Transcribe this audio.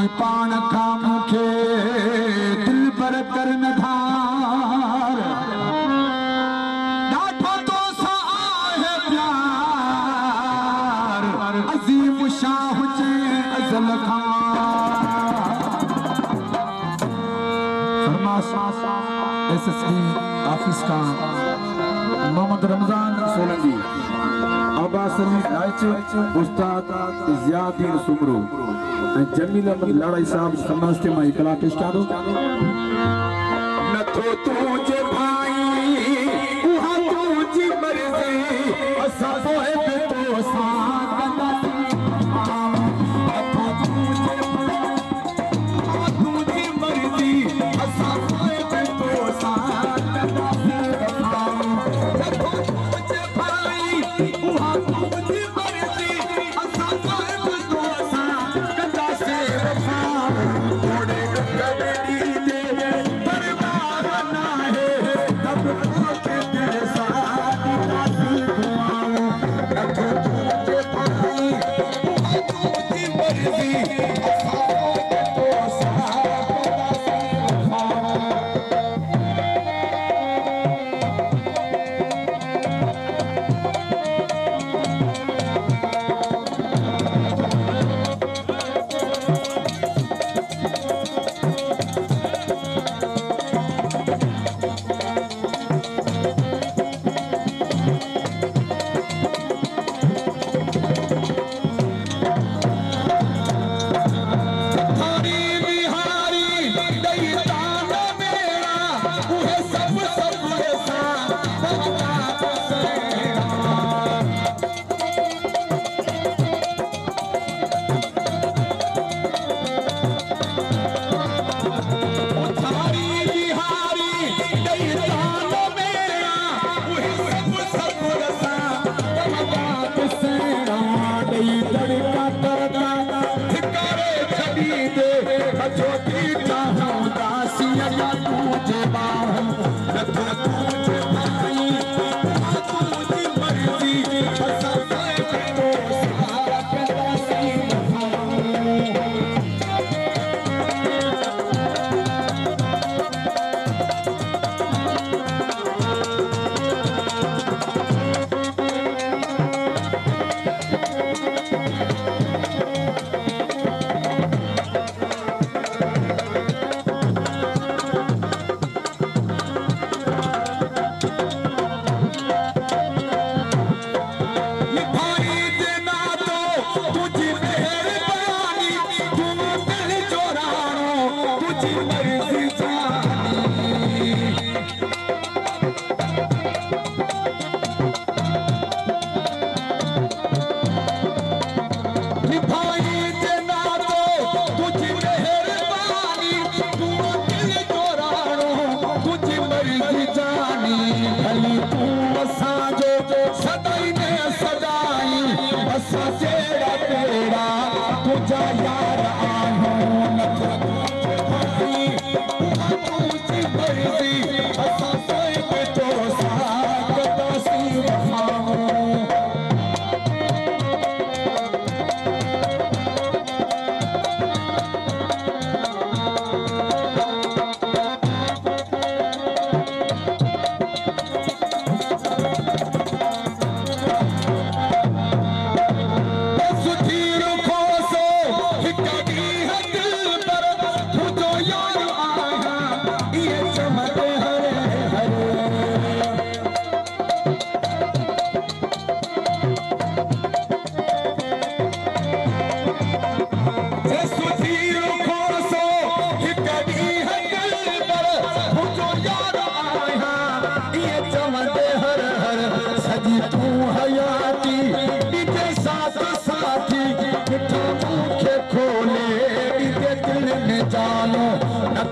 पंहिंजी पाण खां मूंखे दिल पर कर न धार ॾाढो तोसां आहे प्यार अज़ीम शाह हुजे अज़ल खां SSD ऑफिस का मोहम्मद रमजान सोलंकी अब्बास अली नाइच उस्ताद ज़ियादीन सुमरू जमील अहमद लाड़ाई साहब नमस्ते माई कला पेश करो नथो तुझे भाई उहा तुझी मर्ज़ी असां पोइ बि तोसां कंदासीं नथो तुझे तुझी मर्ज़ी असां पोइ बि तोसां कंदासीं नथो तुझे भाई उहा तुझी मर्ज़ी असां पोइ बि तोसां खोले दिल में जानो न